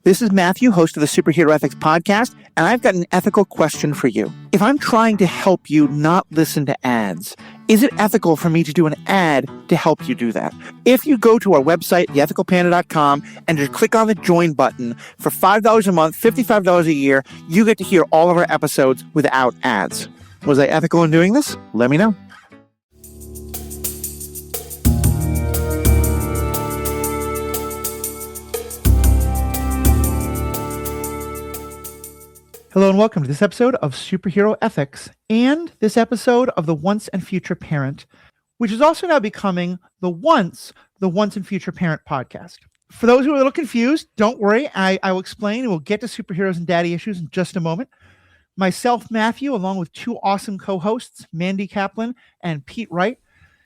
This is Matthew, host of the Superhero Ethics Podcast, and I've got an ethical question for you. If I'm trying to help you not listen to ads, is it ethical for me to do an ad to help you do that? If you go to our website, theethicalpanda.com, and just click on the join button, for $5 a month, $55 a year, you get to hear all of our episodes without ads. Was I ethical in doing this? Let me know. Hello and welcome to this episode of Superhero Ethics and this episode of the Once and Future Parent, which is also now becoming the Once and Future Parent podcast. For those who are a little confused, don't worry. I will explain and we'll get to superheroes and daddy issues in just a moment. Myself, Matthew, along with two awesome co-hosts, Mandy Kaplan and Pete Wright,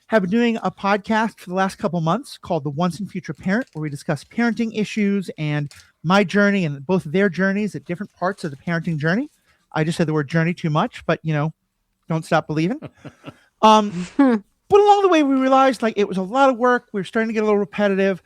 have been doing a podcast for the last couple months called the Once and Future Parent, where we discuss parenting issues and my journey and both of their journeys at different parts of the parenting journey. I just said the word journey too much, but don't stop believing. But along the way, we realized it was a lot of work. We were starting to get a little repetitive.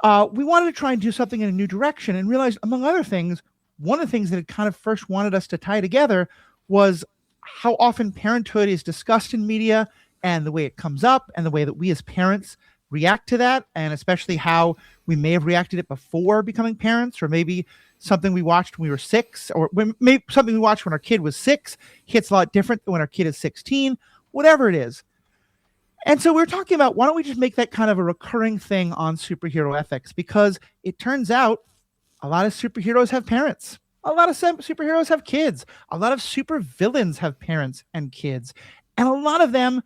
We wanted to try and do something in a new direction and realized, among other things, one of the things that had kind of first wanted us to tie together was how often parenthood is discussed in media and the way it comes up and the way that we as parents react to that, and especially how we may have reacted it before becoming parents, or maybe something we watched when we were 6, or maybe something we watched when our kid was 6 hits a lot different than when our kid is 16, whatever it is. And so we were talking about, why don't we just make that kind of a recurring thing on superhero ethics? Because it turns out a lot of superheroes have parents. A lot of superheroes have kids. A lot of supervillains have parents and kids. And a lot of them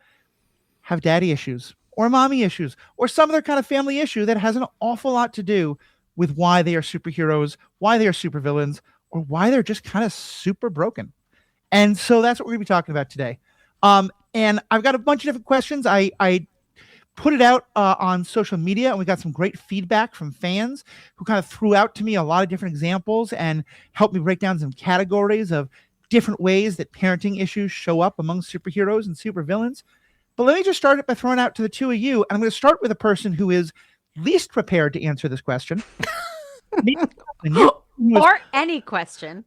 have daddy issues or mommy issues or some other kind of family issue that has an awful lot to do with why they are superheroes, why they are supervillains, or why they're just kind of super broken. And so that's what we're going to be talking about today. And I've got a bunch of different questions. I put it out on social media, and we got some great feedback from fans who kind of threw out to me a lot of different examples and helped me break down some categories of different ways that parenting issues show up among superheroes and supervillains. But let me just start it by throwing out to the two of you. And I'm going to start with a person who is least prepared to answer this question. Or any question.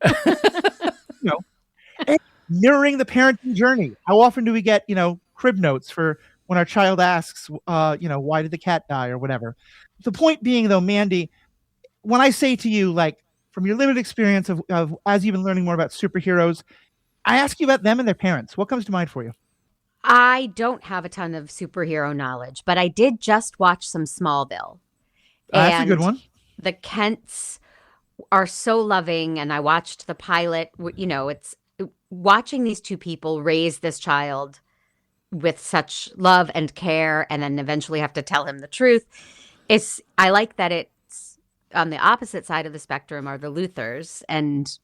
Mirroring the parenting journey. How often do we get, crib notes for when our child asks, why did the cat die or whatever? The point being, though, Mandy, when I say to you, from your limited experience of as you've been learning more about superheroes, I ask you about them and their parents. What comes to mind for you? I don't have a ton of superhero knowledge, but I did just watch some Smallville. That's a good one. The Kents are so loving, and I watched the pilot. It's watching these two people raise this child with such love and care, and then eventually have to tell him the truth. I like that it's on the opposite side of the spectrum are the Luthors, and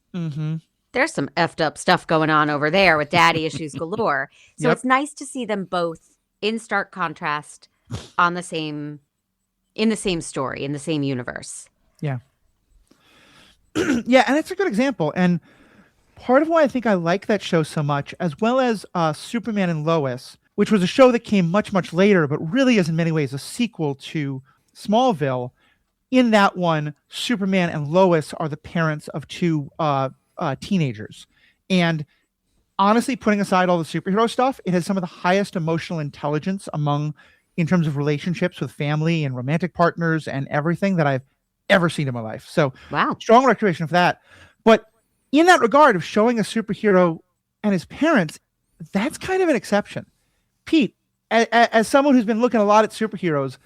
there's some effed up stuff going on over there with daddy issues galore. So It's nice to see them both in stark contrast in the same story, in the same universe. Yeah. Yeah, and it's a good example. And part of why I think I like that show so much, as well as Superman and Lois, which was a show that came much, much later, but really is in many ways a sequel to Smallville. In that one, Superman and Lois are the parents of two teenagers. And honestly, putting aside all the superhero stuff, it has some of the highest emotional intelligence in terms of relationships with family and romantic partners and everything that I've ever seen in my life. So wow, strong recommendation for that. But in that regard of showing a superhero and his parents, that's kind of an exception. Pete, as someone who's been looking a lot at superheroes,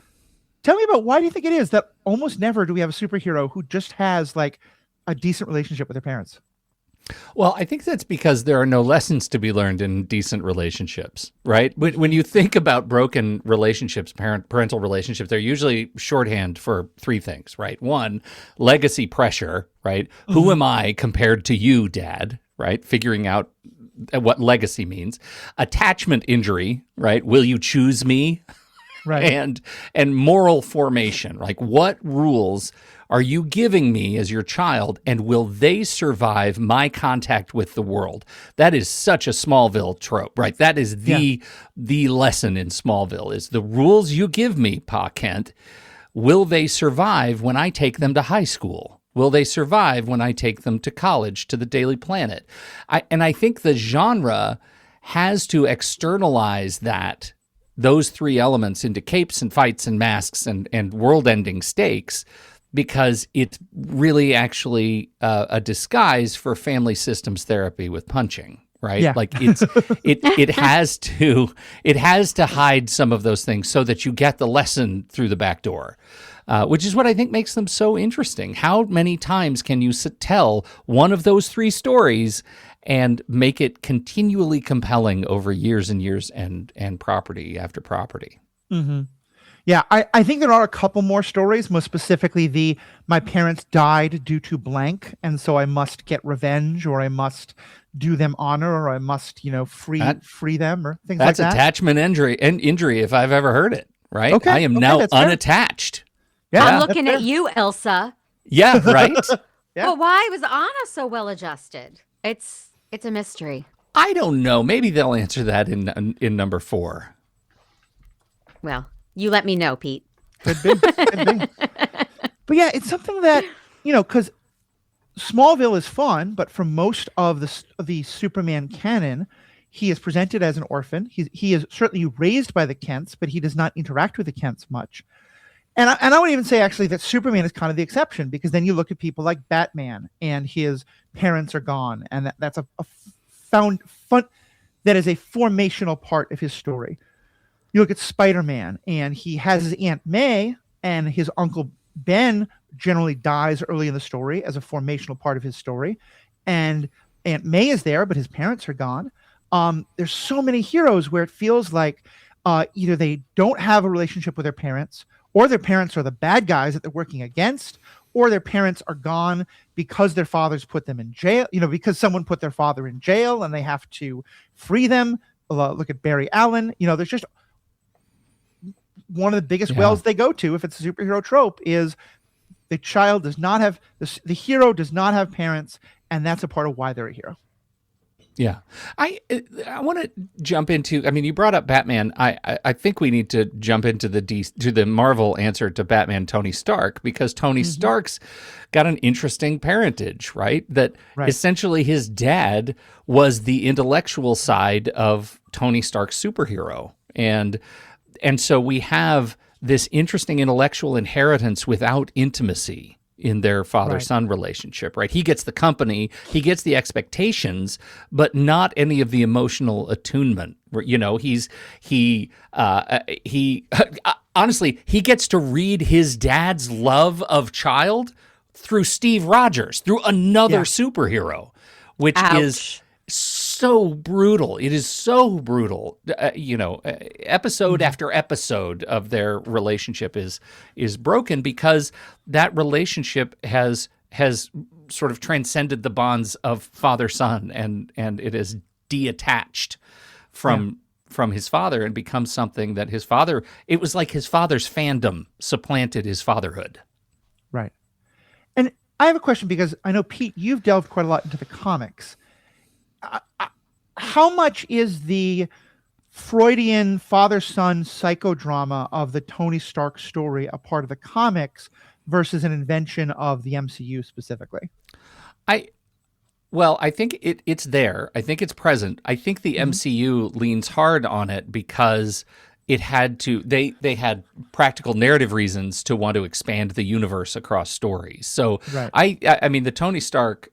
tell me about why do you think it is that almost never do we have a superhero who just has a decent relationship with their parents? Well, I think that's because there are no lessons to be learned in decent relationships, right? When you think about broken relationships, parental relationships, they're usually shorthand for three things, right? One, legacy pressure, right? Mm-hmm. Who am I compared to you, Dad, right? Figuring out what legacy means. Attachment injury, right? Will you choose me? Right. And moral formation, what rules are you giving me as your child, and will they survive my contact with the world? That is such a Smallville trope, right? That is the lesson in Smallville is the rules you give me, Pa Kent, will they survive when I take them to high school, Will they survive when I take them to college, to the Daily Planet? I think the genre has to externalize those three elements into capes and fights and masks and world-ending stakes, because it's really actually a disguise for family systems therapy with punching, right? Yeah. Like it has to hide some of those things so that you get the lesson through the back door. Which is what I think makes them so interesting. How many times can you tell one of those three stories and make it continually compelling over years and years and property after property? Mm-hmm. Yeah, I think there are a couple more stories, most specifically my parents died due to blank, and so I must get revenge, or I must do them honor, or I must, free them, or things like that. That's attachment injury if I've ever heard it, right? Okay, I am now that's fair. unattached. Yeah, I'm that's looking fair. at you, Elsa. Yeah, right? Yeah. Well, why was Anna so well adjusted? It's a mystery. I don't know. Maybe they'll answer that in number 4. Well, you let me know, Pete. Could be. But yeah, it's something that, because Smallville is fun, but for most of the Superman canon, he is presented as an orphan. He is certainly raised by the Kents, but he does not interact with the Kents much. And I would even say actually that Superman is kind of the exception, because then you look at people like Batman and his parents are gone, and that's a fun that is a formational part of his story. You look at Spider-Man and he has his Aunt May, and his Uncle Ben generally dies early in the story as a formational part of his story, and Aunt May is there, but his parents are gone. There's so many heroes where it feels like either they don't have a relationship with their parents, or their parents are the bad guys that they're working against, or their parents are gone because their fathers put them in jail, because someone put their father in jail and they have to free them. Look at Barry Allen. There's just one of the biggest wells they go to, if it's a superhero trope, is the child does not have, the hero does not have parents, and that's a part of why they're a hero. Yeah. I want to jump into, you brought up Batman. I think we need to jump into the Marvel answer to Batman, Tony Stark, because Tony Stark's got an interesting parentage, right? That essentially his dad was the intellectual side of Tony Stark's superhero. And so we have this interesting intellectual inheritance without intimacy in their father-son relationship, right? He gets the company, he gets the expectations, but not any of the emotional attunement. He honestly, he gets to read his dad's love of child through Steve Rogers, through another superhero, which is so brutal. It is so brutal. Episode after episode of their relationship is broken because that relationship has sort of transcended the bonds of father-son, and it is detached from his father and becomes something that his father. It was like his father's fandom supplanted his fatherhood. Right. And I have a question, because I know, Pete, you've delved quite a lot into the comics. How much is the Freudian father-son psychodrama of the Tony Stark story a part of the comics versus an invention of the MCU specifically? I think it's there. I think it's present. I think the MCU leans hard on it because it had to. They had practical narrative reasons to want to expand the universe across stories. So the Tony Stark,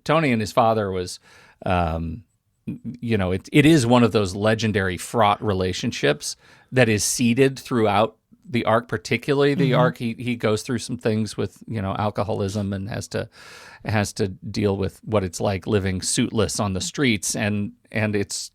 Tony and his father was. It is one of those legendary fraught relationships that is seeded throughout the arc, particularly the arc. He goes through some things with, alcoholism, and has to deal with what it's like living suitless on the streets. And it's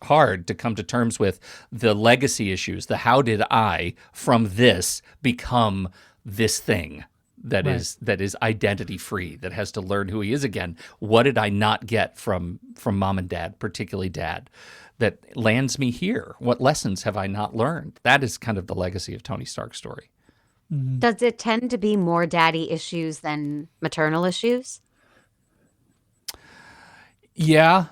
hard to come to terms with the legacy issues. How did I, from this, become this thing? That is identity free, that has to learn who he is again. What did I not get from mom and dad, particularly dad, that lands me here? What lessons have I not learned? That is kind of the legacy of Tony Stark's story. Does it tend to be more daddy issues than maternal issues? Yeah.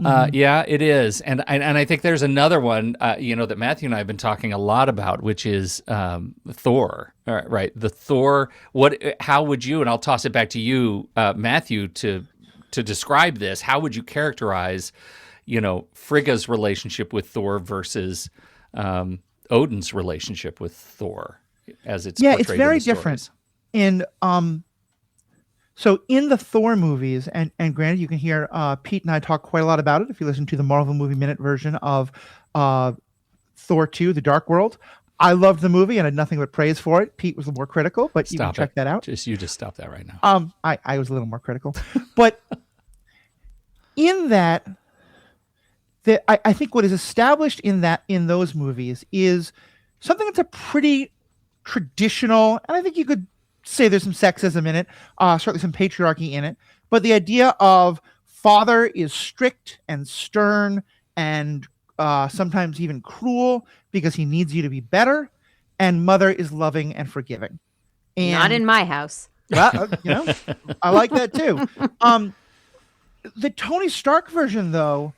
Yeah, it is, and I think there's another one, that Matthew and I have been talking a lot about, which is Thor. Right, the Thor. How would you? And I'll toss it back to you, Matthew, to describe this. How would you characterize, Frigga's relationship with Thor versus Odin's relationship with Thor, as it's portrayed it's very in the different. stories? In So in the Thor movies, and granted, you can hear Pete and I talk quite a lot about it if you listen to the Marvel Movie Minute version of Thor 2, The Dark World. I loved the movie and had nothing but praise for it. Pete was a little more critical, but you can check that out. You just stop that right now. I was a little more critical. But in that, I think what is established in those movies is something that's a pretty traditional, and I think you could say there's some sexism in it, certainly some patriarchy in it, but the idea of father is strict and stern and sometimes even cruel because he needs you to be better, and mother is loving and forgiving. And, not in my house. Well, I like that too. The Tony Stark version, though,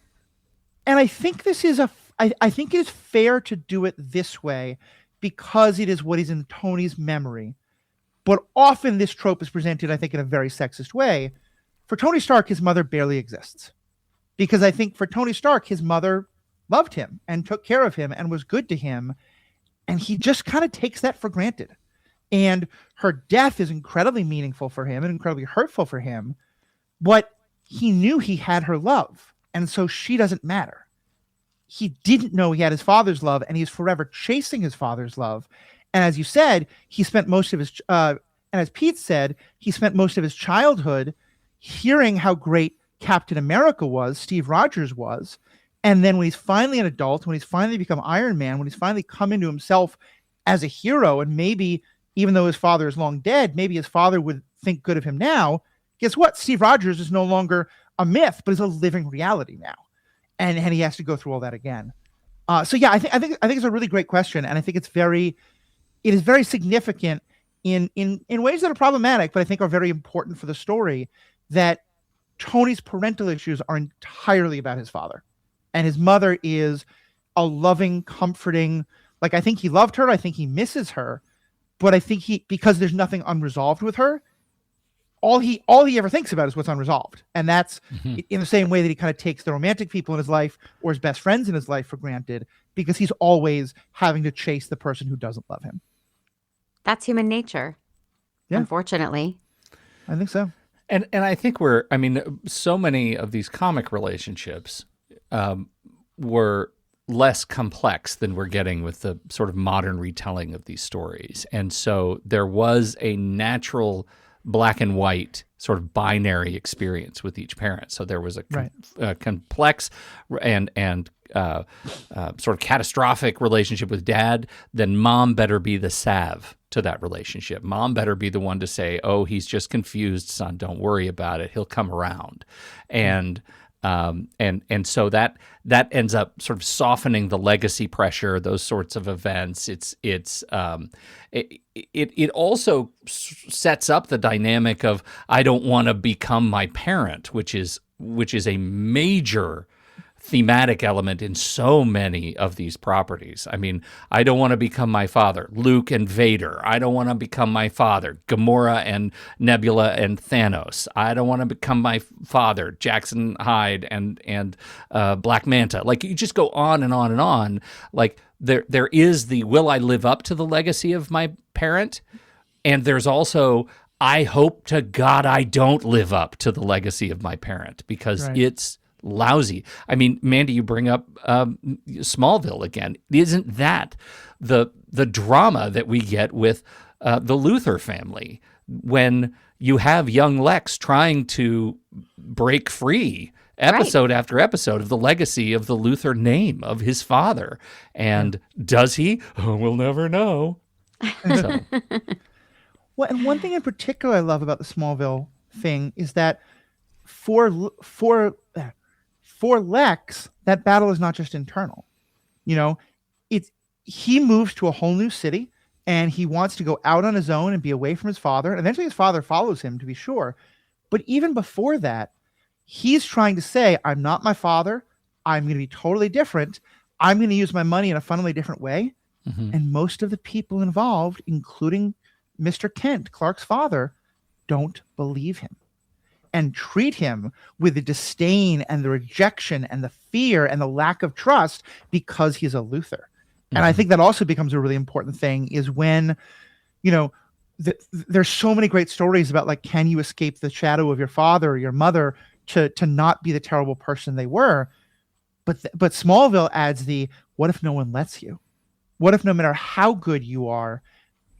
and I think this is I think it is fair to do it this way because it is what is in Tony's memory. But often this trope is presented, I think, in a very sexist way. For Tony Stark, his mother barely exists. Because I think for Tony Stark, his mother loved him and took care of him and was good to him. And he just kind of takes that for granted. And her death is incredibly meaningful for him and incredibly hurtful for him. But he knew he had her love. And so she doesn't matter. He didn't know he had his father's love, and he's forever chasing his father's love. And as you said, he spent most of his, and as Pete said, he spent most of his childhood hearing how great Captain America was, Steve Rogers was. And then when he's finally an adult, when he's finally become Iron Man, when he's finally come into himself as a hero, and maybe even though his father is long dead, maybe his father would think good of him now. Guess what? Steve Rogers is no longer a myth, but is a living reality now. And he has to go through all that again. So yeah, I think it's a really great question. And I think it is very significant in ways that are problematic, but I think are very important for the story, that Tony's parental issues are entirely about his father. And his mother is a loving, comforting, like, I think he loved her. I think he misses her, but I think because there's nothing unresolved with her, all he ever thinks about is what's unresolved. And that's in the same way that he kind of takes the romantic people in his life or his best friends in his life for granted, because he's always having to chase the person who doesn't love him. That's human nature. Yeah. Unfortunately. I think so. And I think so many of these comic relationships were less complex than we're getting with the sort of modern retelling of these stories. And so there was a natural black and white sort of binary experience with each parent. So there was a complex and sort of catastrophic relationship with dad. Then mom better be the salve to that relationship. Mom better be the one to say, "Oh, he's just confused, son. Don't worry about it. He'll come around." And so that ends up sort of softening the legacy pressure, those sorts of events. It also sets up the dynamic of, I don't want to become my parent, which is a major thematic element in so many of these properties. I mean, I don't want to become my father, Luke and Vader. I don't want to become my father, Gamora and Nebula and Thanos. I don't want to become my father, Jackson Hyde and Black Manta. Like, you just go on and on and on. Like, there is the, will I live up to the legacy of my parent? And there's also, I hope to God I don't live up to the legacy of my parent, because it's lousy. I mean, Mandy, you bring up Smallville again. Isn't that the drama that we get with the Luthor family when you have young Lex trying to break free episode after episode of the legacy of the Luthor name of his father? And does he? Oh, we'll never know. So. Well, and one thing in particular I love about the Smallville thing is that for Lex, that battle is not just internal. He moves to a whole new city and he wants to go out on his own and be away from his father. And eventually his father follows him, to be sure. But even before that, He's trying to say, I'm not my father. I'm going to be totally different. I'm going to use my money in a fundamentally different way. Mhm. And most of the people involved, including Mr. Kent, Clark's father, don't believe him and treat him with the disdain and the rejection and the fear and the lack of trust because he's a Luthor. And I think that also becomes a really important thing is when, there's so many great stories about like, can you escape the shadow of your father or your mother to not be the terrible person they were? But Smallville adds what if no one lets you? What if no matter how good you are,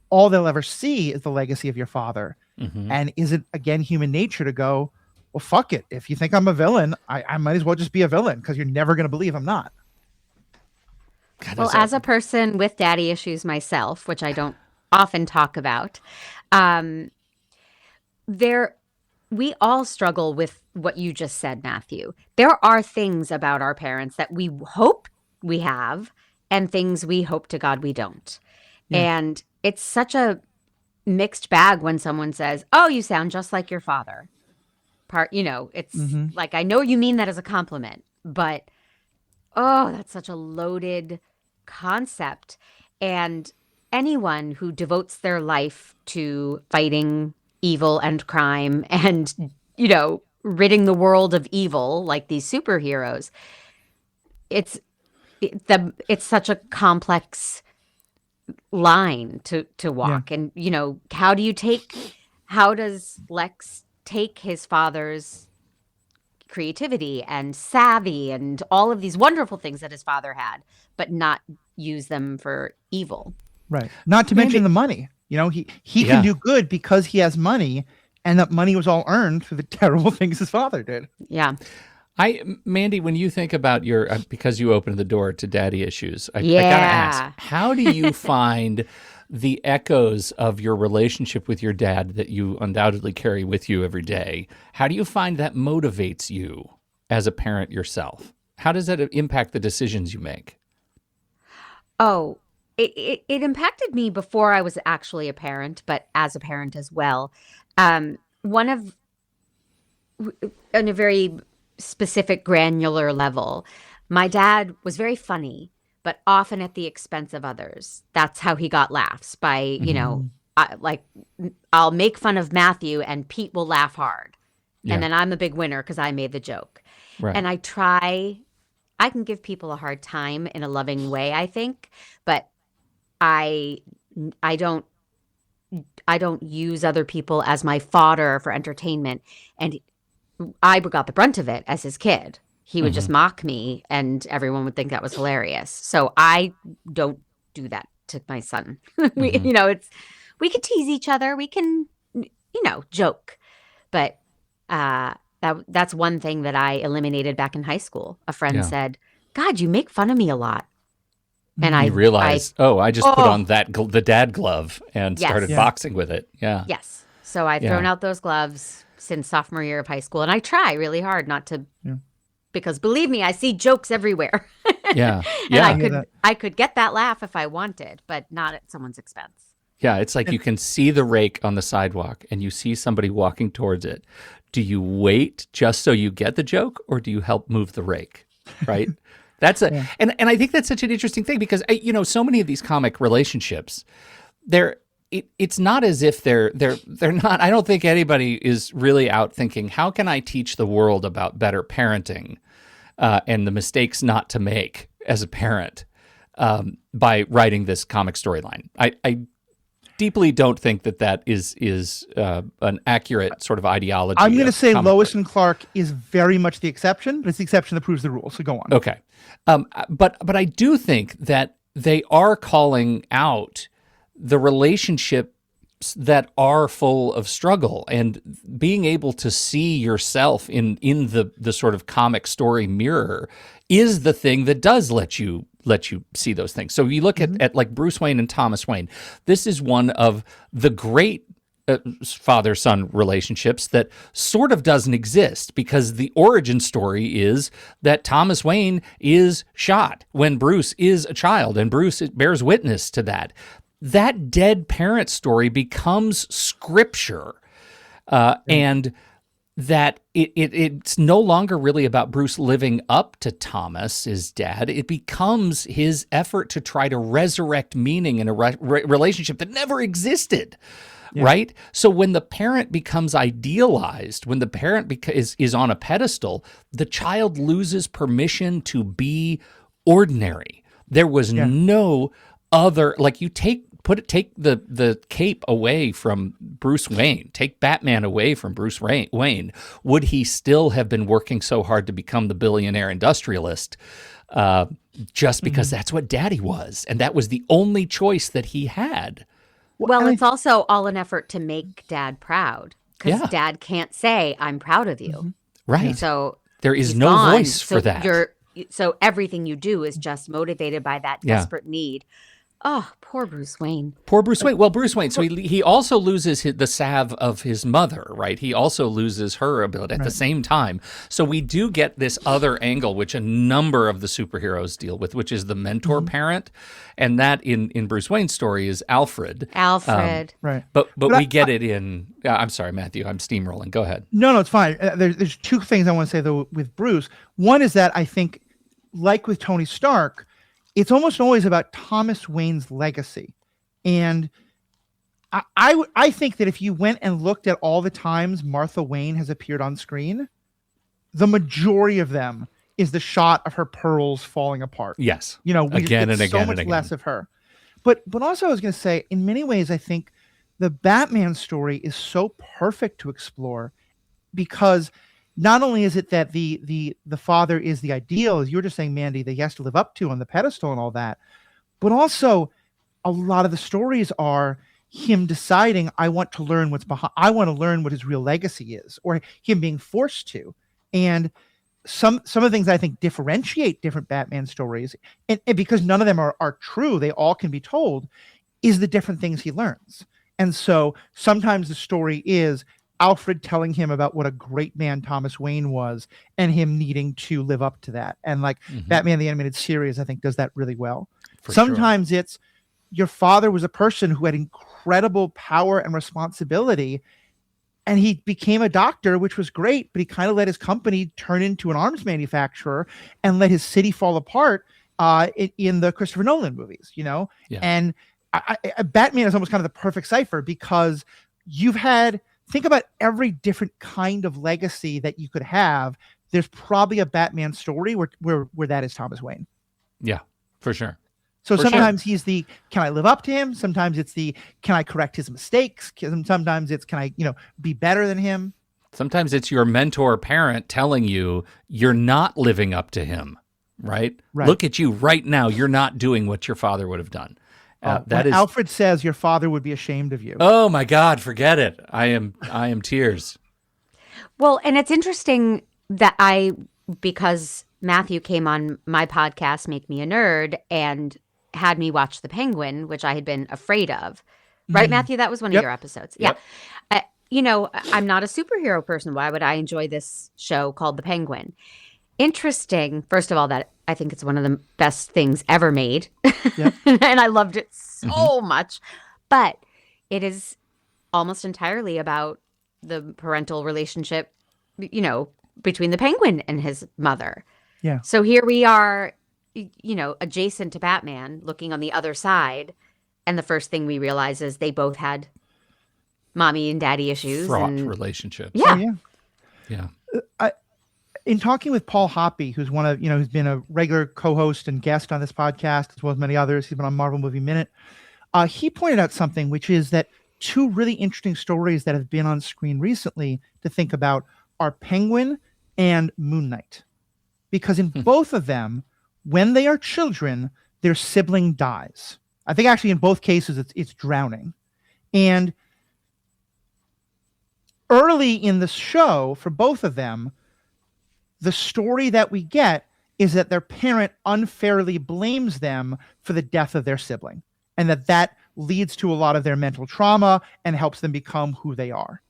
all they'll ever see is the legacy of your father? Mhm. And is it, again, human nature to go, well, fuck it. If you think I'm a villain, I might as well just be a villain because you're never going to believe I'm not. God, Well, as a person with daddy issues myself, which I don't often talk about, we all struggle with what you just said, Matthew. There are things about our parents that we hope we have and things we hope to God we don't. Yeah. And it's such a mixed bag when someone says, "Oh, you sound just like your father." It's like, I know you mean that as a compliment, but oh, that's such a loaded concept. And anyone who devotes their life to fighting evil and crime and, ridding the world of evil like these superheroes, it's such a complex line to walk. And, how does Lex take his father's creativity and savvy and all of these wonderful things that his father had, but not use them for evil? Right. Not to mention the money. He can do good because he has money, and that money was all earned through the terrible things his father did. Yeah. Mandy, when you think about because you opened the door to daddy issues, I gotta ask, how do you find the echoes of your relationship with your dad that you undoubtedly carry with you every day? How do you find that motivates you as a parent yourself? How does that impact the decisions you make? Oh, it impacted me before I was actually a parent, but as a parent as well. On a very specific granular level, my dad was very funny, but often at the expense of others. That's how he got laughs by, I'll make fun of Matthew and Pete will laugh hard. Yeah. And then I'm a big winner because I made the joke. Right. And I can give people a hard time in a loving way, I think, but I don't use other people as my fodder for entertainment. And I got the brunt of it as his kid. He would just mock me and everyone would think that was hilarious. So I don't do that to my son. We can tease each other. We can, joke. But that's one thing that I eliminated back in high school. A friend said, "God, you make fun of me a lot." And I realized, I just put on the dad glove and started boxing with it. Yeah. Yes. So I've thrown out those gloves since sophomore year of high school. And I try really hard not to, because believe me, I see jokes everywhere. Yeah. And I could get that laugh if I wanted, but not at someone's expense. Yeah. It's like you can see the rake on the sidewalk and you see somebody walking towards it. Do you wait just so you get the joke, or do you help move the rake? Right. And I think that's such an interesting thing because, so many of these comic relationships, it's not as if they're not, I don't think anybody is really out thinking, how can I teach the world about better parenting and the mistakes not to make as a parent by writing this comic storyline? I deeply don't think that is an accurate sort of ideology. I'm going to say Lois and Clark is very much the exception, but it's the exception that proves the rule. So go on. Okay. But I do think that they are calling out the relationships that are full of struggle, and being able to see yourself in the sort of comic story mirror is the thing that does let you see those things. So you look at like Bruce Wayne and Thomas Wayne. This is one of the great father-son relationships that sort of doesn't exist, because the origin story is that Thomas Wayne is shot when Bruce is a child, and Bruce bears witness to that. That dead parent story becomes scripture. And that it's no longer really about Bruce living up to Thomas, his dad. It becomes his effort to try to resurrect meaning in a relationship that never existed. Yeah. Right? So when the parent becomes idealized, when the parent is on a pedestal, the child loses permission to be ordinary. There was no other, like you take the cape away from Bruce Wayne, take Batman away from Bruce Wayne, would he still have been working so hard to become the billionaire industrialist just because that's what Daddy was? And that was the only choice that he had. Well, it's also all an effort to make Dad proud, because Yeah. Dad can't say, I'm proud of you. Right. So There is he's no gone. voice for So that. So everything you do is just motivated by that Yeah. desperate need. Oh, poor Bruce Wayne. Poor Bruce Wayne. Well, Bruce Wayne. So he also loses the salve of his mother, right? He also loses her ability at the same time. So we do get this other angle, which a number of the superheroes deal with, which is the mentor parent, and that in Bruce Wayne's story is Alfred. Right. But we get it in. I'm sorry, Matthew. I'm steamrolling. Go ahead. No, it's fine. There's two things I want to say though with Bruce. One is that I think, like with Tony Stark, it's almost always about Thomas Wayne's legacy. And I think that if you went and looked at all the times Martha Wayne has appeared on screen, the majority of them is the shot of her pearls falling apart. Yes. We Again just get and so again much and again. less of her. But also I was going to say, in many ways, I think the Batman story is so perfect to explore, because not only is it that the father is the ideal, as you were just saying, Mandy, that he has to live up to on the pedestal and all that, but also a lot of the stories are him deciding, I want to learn what's behind, I want to learn what his real legacy is, or him being forced to. And some of the things I think differentiate different Batman stories, and because none of them are true, they all can be told, is the different things he learns. And so sometimes the story is Alfred telling him about what a great man Thomas Wayne was, and him needing to live up to that. And like Batman the Animated Series, I think, does that really well. Sometimes it's your father was a person who had incredible power and responsibility, and he became a doctor, which was great, but he kind of let his company turn into an arms manufacturer and let his city fall apart in the Christopher Nolan movies, Yeah. And Batman is almost kind of the perfect cipher, because think about every different kind of legacy that you could have. There's probably a Batman story where that is Thomas Wayne. Yeah, for sure. So sometimes he's the, can I live up to him? Sometimes it's the, can I correct his mistakes? Sometimes it's, can I, be better than him? Sometimes it's your mentor parent telling you you're not living up to him, right? Look at you right now. You're not doing what your father would have done. Alfred says your father would be ashamed of you. Oh my God, forget it. I am tears. Well, and it's interesting that because Matthew came on my podcast, Make Me a Nerd, and had me watch The Penguin, which I had been afraid of. Right, Matthew? That was one of your episodes. Yep. Yeah. I'm not a superhero person. Why would I enjoy this show called The Penguin? Interesting, first of all, that I think it's one of the best things ever made. Yep. And I loved it so much. But it is almost entirely about the parental relationship, between the Penguin and his mother. Yeah. So here we are, adjacent to Batman, looking on the other side. And the first thing we realize is they both had mommy and daddy issues. Fraught relationships. Yeah. Oh, yeah. In talking with Paul Hoppy, who's one of, who's been a regular co-host and guest on this podcast, as well as many others, he's been on Marvel Movie Minute. He pointed out something, which is that two really interesting stories that have been on screen recently to think about are Penguin and Moon Knight. Because in both of them, when they are children, their sibling dies. I think actually in both cases, it's drowning. And early in the show, for both of them, the story that we get is that their parent unfairly blames them for the death of their sibling, and that leads to a lot of their mental trauma and helps them become who they are.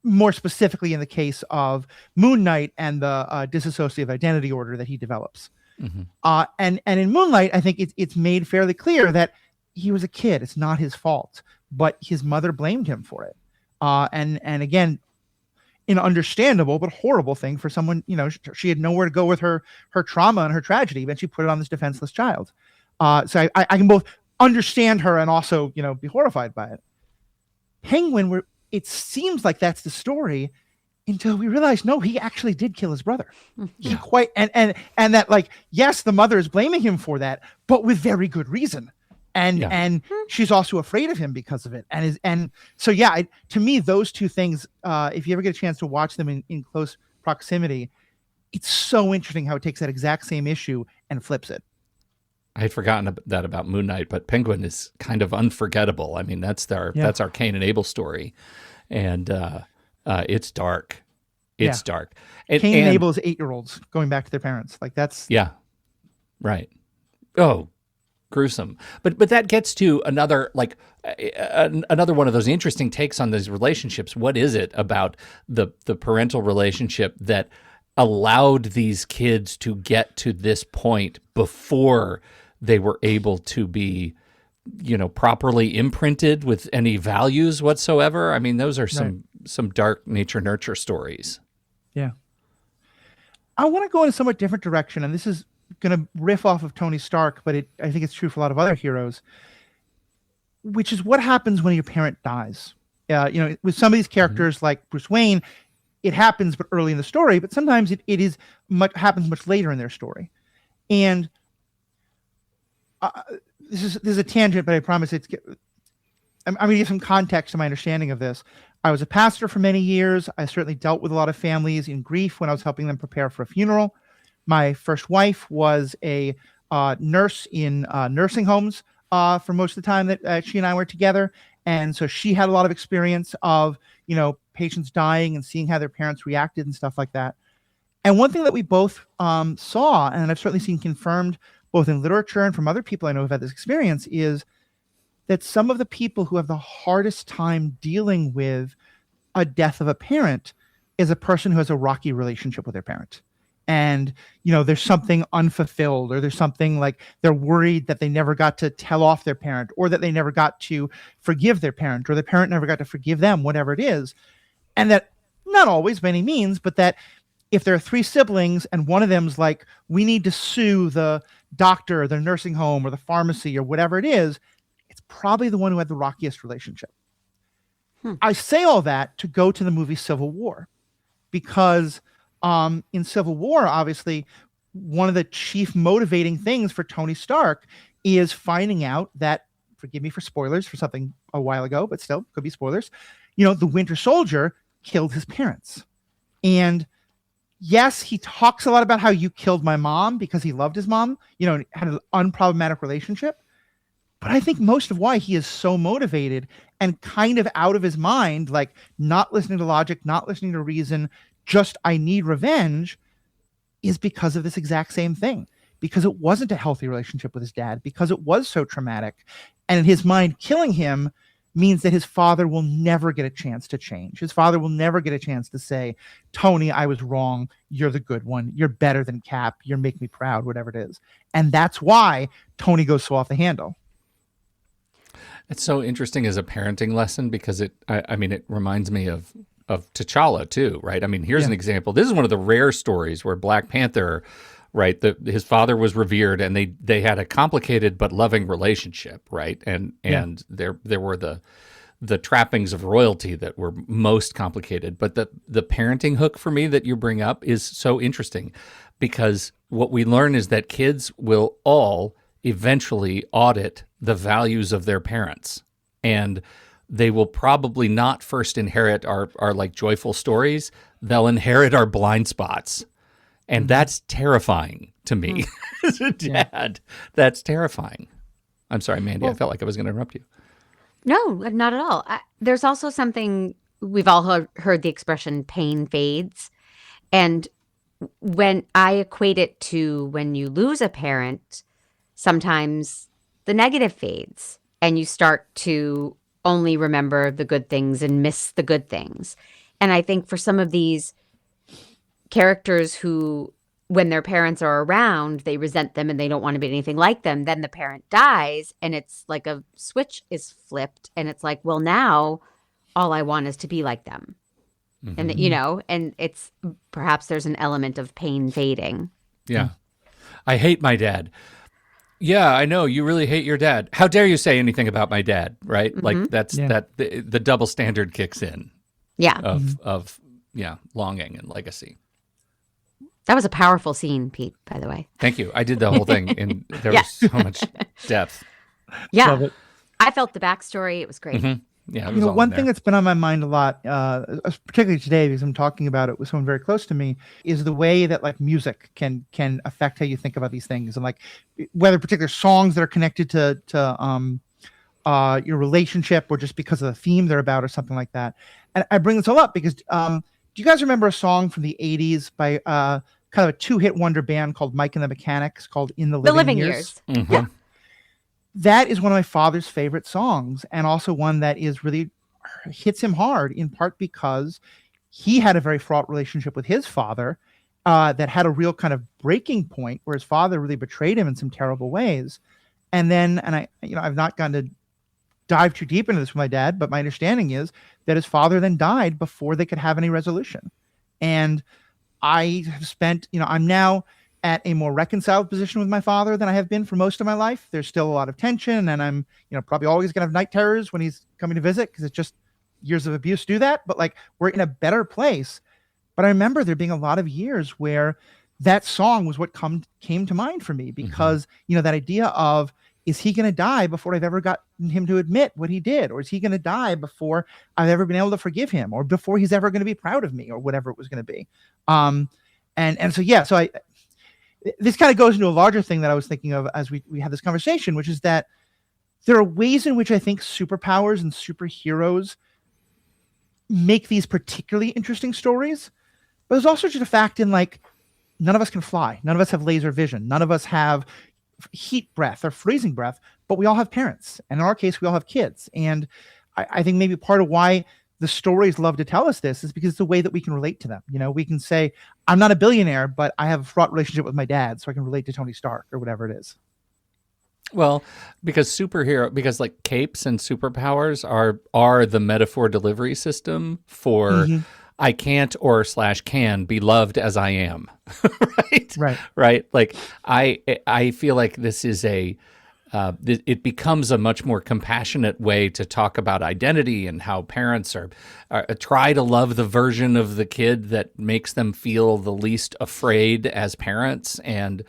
More specifically in the case of Moon Knight and the dissociative identity order that he develops. And in Moonlight, I think it's made fairly clear that he was a kid. It's not his fault, but his mother blamed him for it. And again, an understandable but horrible thing for someone. She had nowhere to go with her trauma and her tragedy, but she put it on this defenseless child. So I can both understand her and also be horrified by it. Penguin, where it seems like that's the story until we realize no, he actually did kill his brother. He quite and that, like, yes, the mother is blaming him for that, but with very good reason. And she's also afraid of him because of it. So to me, those two things, if you ever get a chance to watch them in close proximity, it's so interesting how it takes that exact same issue and flips it. I had forgotten that about Moon Knight, but Penguin is kind of unforgettable. I mean, that's our Cain and Abel story, and it's dark. It's dark. Cain and Abel is 8-year-olds going back to their parents. Like that's right. Oh, gruesome. But that gets to another another one of those interesting takes on these relationships. What is it about the parental relationship that allowed these kids to get to this point before they were able to be, properly imprinted with any values whatsoever? I mean, those are some dark nature nurture stories. Yeah. I want to go in a somewhat different direction, and this is going to riff off of Tony Stark, but I think it's true for a lot of other heroes, which is what happens when your parent dies. With some of these characters like Bruce Wayne, it happens but early in the story, but sometimes it happens much later in their story. And this is a tangent, but I promise I'm going to give some context to my understanding of this. I was a pastor for many years. I certainly dealt with a lot of families in grief when I was helping them prepare for a funeral. My first wife was a nurse in nursing homes for most of the time that she and I were together. And so she had a lot of experience of, patients dying and seeing how their parents reacted and stuff like that. And one thing that we both saw, and I've certainly seen confirmed both in literature and from other people I know who've had this experience, is that some of the people who have the hardest time dealing with a death of a parent is a person who has a rocky relationship with their parent. And, there's something unfulfilled, or there's something like they're worried that they never got to tell off their parent, or that they never got to forgive their parent, or the parent never got to forgive them, whatever it is. And that, not always by any means, but that if there are 3 siblings and one of them's like, we need to sue the doctor or the nursing home or the pharmacy or whatever it is, it's probably the one who had the rockiest relationship. I say all that to go to the movie Civil War, because in Civil War, obviously, one of the chief motivating things for Tony Stark is finding out that, forgive me for spoilers for something a while ago, but still could be spoilers, the Winter Soldier killed his parents. And yes, he talks a lot about how you killed my mom because he loved his mom, had an unproblematic relationship. But I think most of why he is so motivated and kind of out of his mind, like not listening to logic, not listening to reason, just I need revenge, is because of this exact same thing. Because it wasn't a healthy relationship with his dad, because it was so traumatic. And in his mind, killing him means that his father will never get a chance to change. His father will never get a chance to say, Tony, I was wrong. You're the good one. You're better than Cap. You're make me proud, whatever it is. And that's why Tony goes so off the handle. It's so interesting as a parenting lesson, because it reminds me of T'Challa too, right? I mean, here's an example. This is one of the rare stories where Black Panther, right? His father was revered, and they had a complicated but loving relationship, right? And there were the trappings of royalty that were most complicated. But the parenting hook for me that you bring up is so interesting, because what we learn is that kids will all eventually audit the values of their parents, and they will probably not first inherit our like joyful stories. They'll inherit our blind spots. And that's terrifying to me as a dad. That's terrifying. I'm sorry, Mandy. I felt like I was going to interrupt you. No, not at all. There's also something, we've all heard the expression pain fades. And when I equate it to when you lose a parent, sometimes the negative fades and you start to only remember the good things and miss the good things. And I think for some of these characters who, when their parents are around, they resent them and they don't want to be anything like them, then the parent dies and it's like a switch is flipped and it's like, well, now all I want is to be like them. And you know, and it's perhaps there's an element of pain fading. Yeah. I hate my dad. Yeah, I know. You really hate your dad. How dare you say anything about my dad, right? Like that's the double standard kicks in Yeah. of longing and legacy. That was a powerful scene, Pete, by the way. Thank you. I did the whole thing and there was so much depth. Yeah. Love it. I felt the backstory. It was great. Yeah, it You was know, all one in thing there. that's been on my mind a lot, particularly today, because I'm talking about it with someone very close to me, is the way that like music can affect how you think about these things, and like whether particular songs that are connected to your relationship, or just because of the theme they're about, or something like that. And I bring this all up because do you guys remember a song from the '80s by kind of a two-hit wonder band called Mike and the Mechanics called "In the The Living Living Years"? Years. Mhm. Yeah. That is one of my father's favorite songs, and also one that is really hits him hard, in part because he had a very fraught relationship with his father that had a real kind of breaking point where his father really betrayed him in some terrible ways. And I've not gotten to dive too deep into this with my dad, but my understanding is that his father then died before they could have any resolution. And I have spent, I'm now at a more reconciled position with my father than I have been for most of my life. There's still a lot of tension, and I'm, probably always going to have night terrors when he's coming to visit, because it's just years of abuse do that. But like, we're in a better place. But I remember there being a lot of years where that song was what came to mind for me, because, that idea of, is he going to die before I've ever gotten him to admit what he did? Or is he going to die before I've ever been able to forgive him, or before he's ever going to be proud of me, or whatever it was going to be? So this kind of goes into a larger thing that I was thinking of as we had this conversation, which is that there are ways in which I think superpowers and superheroes make these particularly interesting stories. But there's also just a fact in, like, none of us can fly. None of us have laser vision. None of us have heat breath or freezing breath, but we all have parents. And in our case, we all have kids. And I think maybe part of why the stories love to tell us this is because it's a way that we can relate to them. We can say, I'm not a billionaire, but I have a fraught relationship with my dad, so I can relate to Tony Stark, or whatever it is. Well, because like capes and superpowers are the metaphor delivery system for I can't or / can be loved as I am. Right. Like I feel like this is it becomes a much more compassionate way to talk about identity, and how parents are try to love the version of the kid that makes them feel the least afraid as parents, and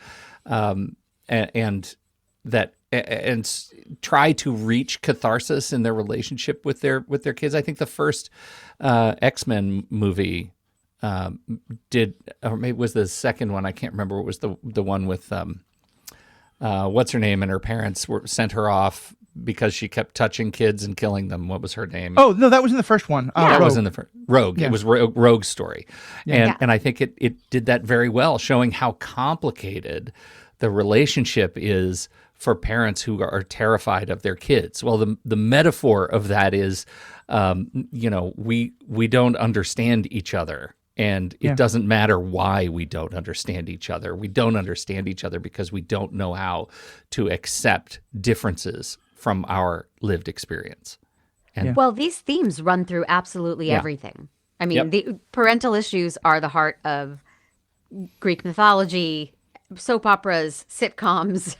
try to reach catharsis in their relationship with their kids. I think the first X-Men movie did, or maybe it was the second one. I can't remember. It was the one with what's her name, and her parents sent her off because she kept touching kids and killing them. What was her name? Oh, no, that was in the first one. That was in the first Rogue. Yeah. It was Rogue's story. Yeah. And I think it did that very well, showing how complicated the relationship is for parents who are terrified of their kids. Well, the metaphor of that is, we don't understand each other. And it doesn't matter why we don't understand each other. We don't understand each other because we don't know how to accept differences from our lived experience. And Well, these themes run through absolutely everything. I mean, the parental issues are the heart of Greek mythology, soap operas, sitcoms.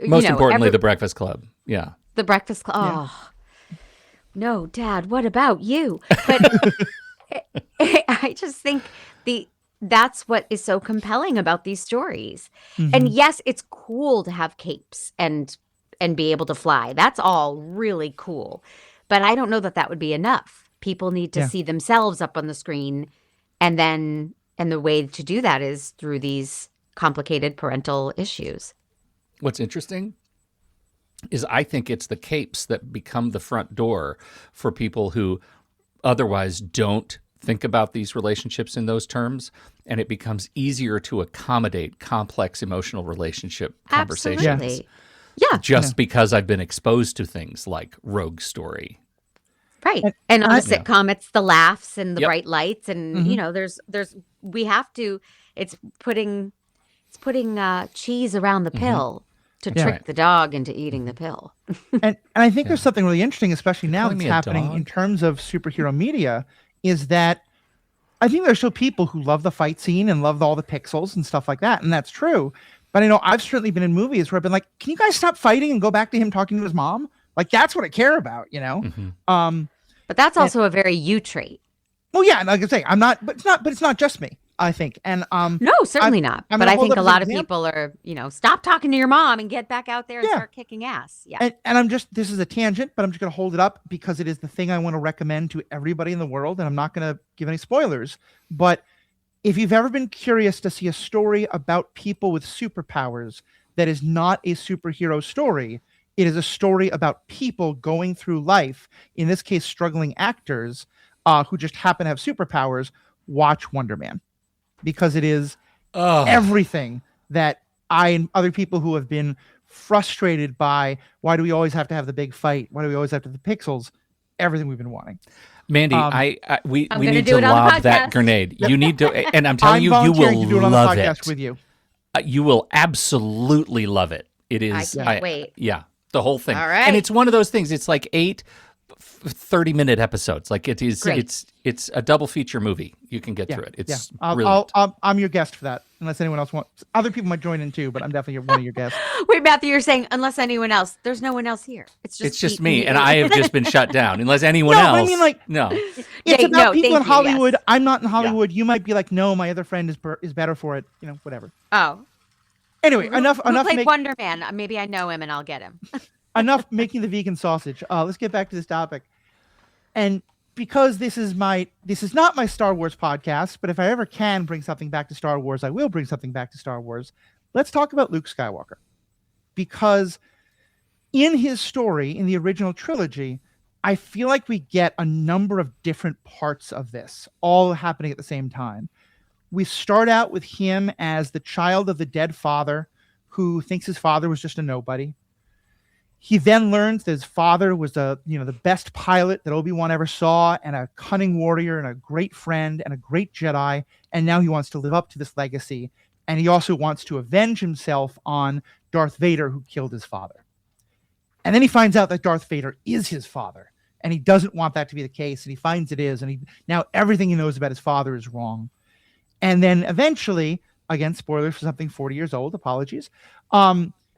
most importantly, The Breakfast Club. Yeah. The Breakfast Club. Oh, no, Dad, what about you? But I just think that's what is so compelling about these stories. And yes, it's cool to have capes and be able to fly. That's all really cool. But I don't know that would be enough. People need to see themselves up on the screen, and the way to do that is through these complicated parental issues. What's interesting is I think it's the capes that become the front door for people who otherwise don't think about these relationships in those terms, and it becomes easier to accommodate complex emotional relationship conversations. Absolutely. Yeah. Just because I've been exposed to things like Rogue Story. Right. And on a sitcom, it's the laughs and the Yep. bright lights, and it's putting cheese around the pill to trick the dog into eating the pill. And I think there's something really interesting, especially now calling that's me a happening dog? in terms of superhero media, is that I think there's still people who love the fight scene and love all the pixels and stuff like that, and that's true. But I know I've certainly been in movies where I've been like, can you guys stop fighting and go back to him talking to his mom? Like, that's what I care about, you know? Mm-hmm. But that's also a very you trait. Well, yeah, like I say, I'm not, but it's not just me, I think. And no, certainly not. I'm but gonna I hold think up a as lot an of people are, stop talking to your mom and get back out there and start kicking ass. Yeah. And this is a tangent, but I'm just going to hold it up because it is the thing I want to recommend to everybody in the world. And I'm not going to give any spoilers, but if you've ever been curious to see a story about people with superpowers that is not a superhero story, it is a story about people going through life, in this case, struggling actors who just happen to have superpowers. Watch Wonder Man, because it is everything that I and other people who have been frustrated by why do we always have to have the big fight? Why do we always have to have the pixels? Everything we've been wanting. Mandy, we need do to it on the lob that podcast. grenade. You need to, and I'm telling you volunteering will to do it on the love podcast it. with you. You will absolutely love it. It is. I can't wait. Yeah, the whole thing. All right. And it's one of those things. It's like 8 30-minute episodes. Like it is. Great. It's a double feature movie. You can get through it. It's brilliant. I'm your guest for that. Unless anyone else wants. Other people might join in too, but I'm definitely one of your guests. Wait, Matthew, you're saying unless anyone else. There's no one else here. It's just me, and I have just been shut down. Unless anyone else. But I mean, like, no. It's about people in Hollywood. Yes. I'm not in Hollywood. You might be like, no, my other friend is better for it. You know, whatever. Oh. Anyway, enough. Who played Wonder Man? Maybe I know him and I'll get him. Enough making the vegan sausage. Let's get back to this topic. And because this is not my Star Wars podcast, but if I ever can bring something back to Star Wars, I will bring something back to Star Wars. Let's talk about Luke Skywalker. Because in his story, in the original trilogy, I feel like we get a number of different parts of this, all happening at the same time. We start out with him as the child of the dead father who thinks his father was just a nobody. He then learns that his father was the best pilot that Obi-Wan ever saw, and a cunning warrior and a great friend and a great Jedi. And now he wants to live up to this legacy. And he also wants to avenge himself on Darth Vader, who killed his father. And then he finds out that Darth Vader is his father, and he doesn't want that to be the case. And he finds it is. And now everything he knows about his father is wrong. And then eventually, again, spoilers for something 40 years old, apologies.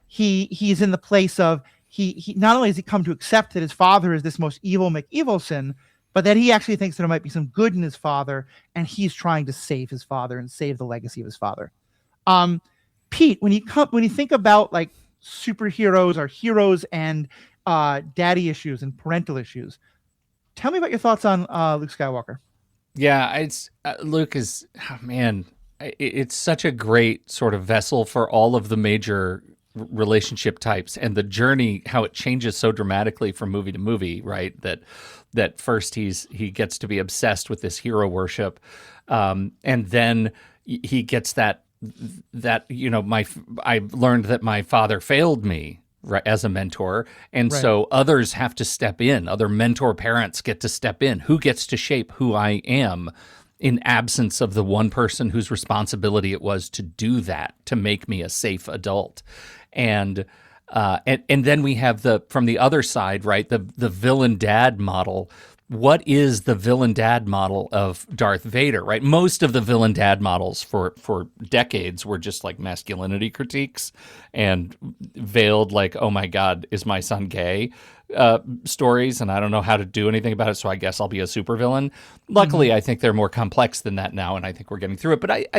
He's in the place of, he not only has he come to accept that his father is this most evil McEvilson, but that he actually thinks there might be some good in his father, and he's trying to save his father and save the legacy of his father. Pete, when you think about like superheroes or heroes and daddy issues and parental issues, tell me about your thoughts on Luke Skywalker. Yeah, it's Luke is it's such a great sort of vessel for all of the major relationship types, and the journey, how it changes so dramatically from movie to movie, right? That first he gets to be obsessed with this hero worship, and then he gets that I've learned that my father failed me as a mentor, and so others have to step in. Other mentor parents get to step in. Who gets to shape who I am in absence of the one person whose responsibility it was to do that, to make me a safe adult. And then we have from the other side, right, the villain dad model. What is the villain dad model of Darth Vader, right? Most of the villain dad models for decades were just like masculinity critiques and veiled like, oh my God, is my son gay stories, and I don't know how to do anything about it, so I guess I'll be a supervillain. Luckily, I think they're more complex than that now, and I think we're getting through it. But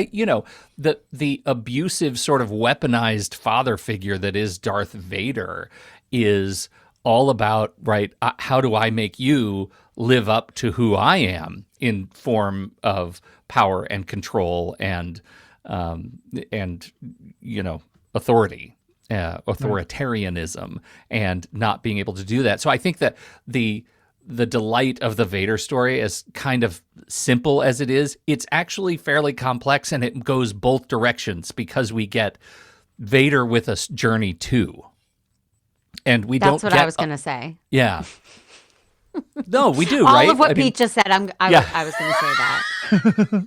the abusive sort of weaponized father figure that is Darth Vader is all about, right, how do I make you live up to who I am in form of power and control and authority, authoritarianism, and not being able to do that. So I think that the delight of the Vader story, as kind of simple as it is, it's actually fairly complex, and it goes both directions because we get Vader with a journey too. And we That's don't what I was going to say. Yeah. No, we do, All right? of what Pete just said, I was going to say that.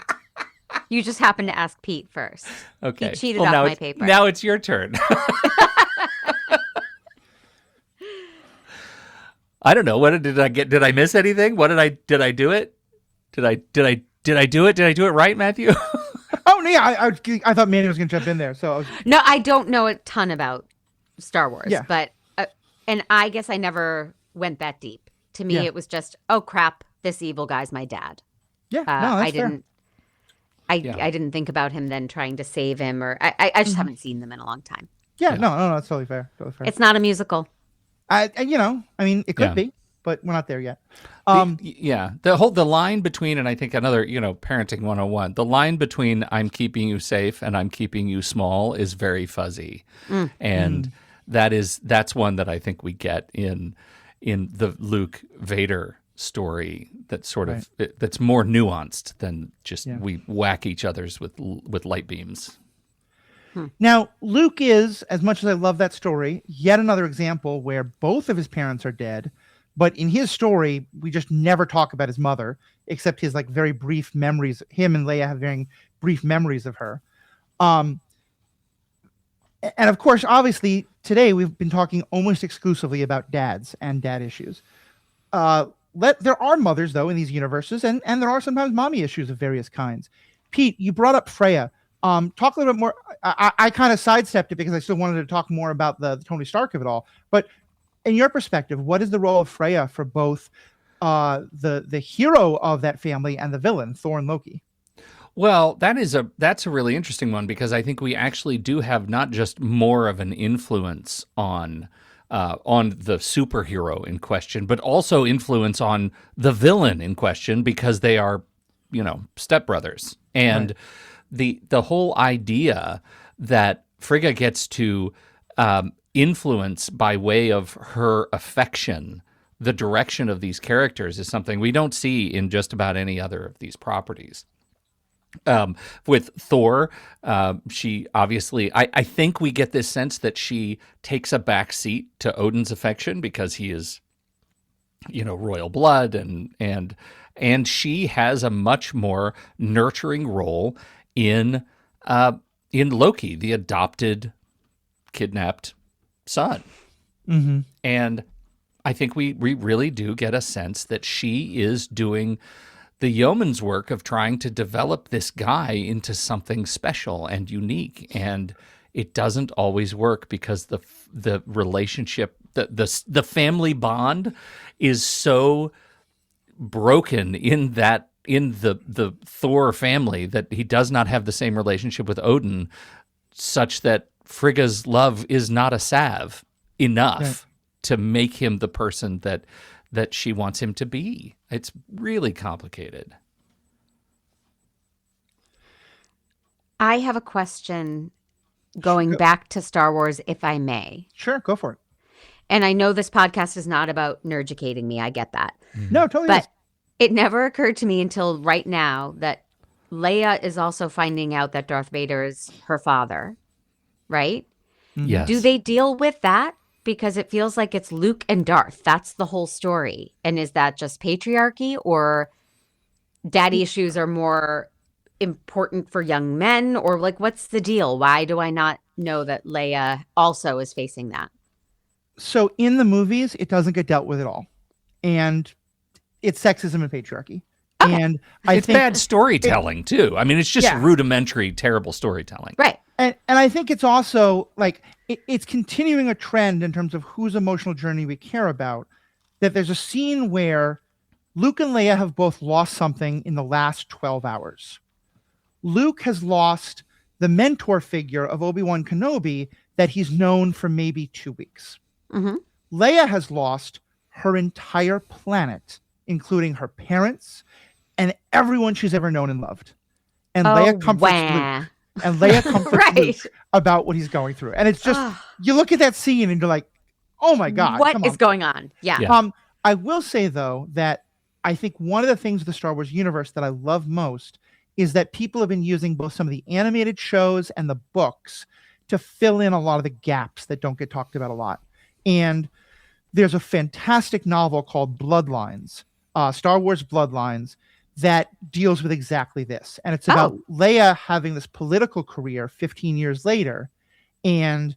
You just happened to ask Pete first. Okay. He cheated off my paper. Now it's your turn. I don't know. What did I get? Did I miss anything? Did I do it? Did I Did I do it? Did I do it right, Matthew? Oh no, yeah, I thought Mandy was going to jump in there. So I was, No, I don't know a ton about Star Wars, Yeah. but and I guess I never went that deep. To me, Yeah. it was just, oh crap, this evil guy's my dad. yeah, no, that's I didn't. I Yeah. I didn't think about him then trying to save him, or I just haven't seen them in a long time. fair. Yeah, no, that's totally fair. Totally fair. It's not a musical. I mean, it could Yeah. be, but we're not there yet. The line between, and I think another, parenting 101, the line between I'm keeping you safe and I'm keeping you small is very fuzzy. And that's one that I think we get in the Luke Vader story that's sort of that's more nuanced than just we whack each other's with light beams. Now, Luke is, as much as I love that story, yet another example where both of his parents are dead. But in his story, we just never talk about his mother, except his like very brief memories. Him and Leia have very brief memories of her. And of course, obviously, today we've been talking almost exclusively about dads and dad issues. There are mothers, though, in these universes, and there are sometimes mommy issues of various kinds. Pete, you brought up Freya. Talk a little bit more. I kind of sidestepped it because I still wanted to talk more about the Tony Stark of it all. But in your perspective, what is the role of Freya for both the hero of that family and the villain, Thor and Loki? Well, that's a really interesting one because I think we actually do have not just more of an influence on the superhero in question, but also influence on the villain in question because they are, stepbrothers. And the whole idea that Frigga gets to influence by way of her affection the direction of these characters is something we don't see in just about any other of these properties. With Thor, she obviously, I think we get this sense that she takes a back seat to Odin's affection because he is, royal blood, and she has a much more nurturing role in Loki, the adopted, kidnapped son. Mm-hmm. And I think we really do get a sense that she is doing the yeoman's work of trying to develop this guy into something special and unique. And it doesn't always work because the relationship, the family bond is so broken in the Thor family that he does not have the same relationship with Odin, such that Frigga's love is not a salve enough to make him the person that she wants him to be. It's really complicated. I have a question going back to Star Wars, if I may. Sure, go for it. And I know this podcast is not about nerdicating me. I get that. No, totally. But it never occurred to me until right now that Leia is also finding out that Darth Vader is her father, right? Yes. Do they deal with that? Because it feels like it's Luke and Darth. That's the whole story. And is that just patriarchy, or daddy issues are more important for young men? Or like, what's the deal? Why do I not know that Leia also is facing that? So in the movies, it doesn't get dealt with at all. And it's sexism and patriarchy. Okay. And It's bad storytelling, too. I mean, it's just Yeah. rudimentary, terrible storytelling. Right. And I think it's also like it's continuing a trend in terms of whose emotional journey we care about. That there's a scene where Luke and Leia have both lost something in the last 12 hours. Luke has lost the mentor figure of Obi-Wan Kenobi that he's known for maybe 2 weeks. Mm-hmm. Leia has lost her entire planet, including her parents and everyone she's ever known and loved. And Leia comforts Luke. And Leia comforts Right. Luke about what he's going through. And it's just, you look at that scene and you're like, oh my God. What is going on? Yeah. Yeah. I will say, though, that I think one of the things of the Star Wars universe that I love most is that people have been using both some of the animated shows and the books to fill in a lot of the gaps that don't get talked about a lot. And there's a fantastic novel called Bloodlines, Star Wars Bloodlines, that deals with exactly this. And it's about Leia having this political career 15 years later, and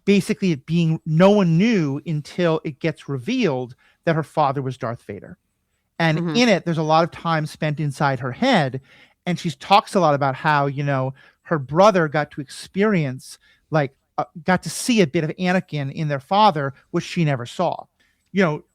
basically it being no one knew until it gets revealed that her father was Darth Vader. And Mhm. in it, there's a lot of time spent inside her head. And she talks a lot about how, her brother got to experience, got to see a bit of Anakin in their father, which she never saw.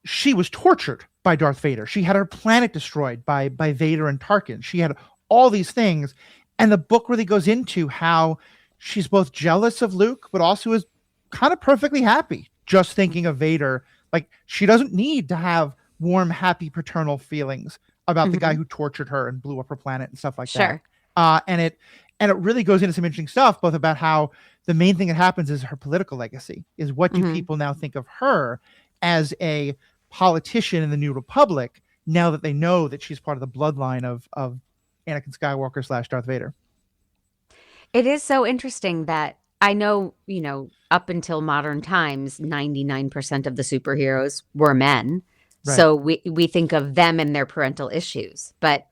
She was tortured by Darth Vader. She had her planet destroyed by Vader and Tarkin. She had all these things. And the book really goes into how she's both jealous of Luke, but also is kind of perfectly happy just thinking of Vader. Like, she doesn't need to have warm, happy paternal feelings about the guy who tortured her and blew up her planet and stuff like Sure. that. And it really goes into some interesting stuff, both about how the main thing that happens is her political legacy, is what do people now think of her as a politician in the New Republic, now that they know that she's part of the bloodline of Anakin Skywalker / Darth Vader. It is so interesting that I know, up until modern times, 99% of the superheroes were men. Right. So we think of them and their parental issues, but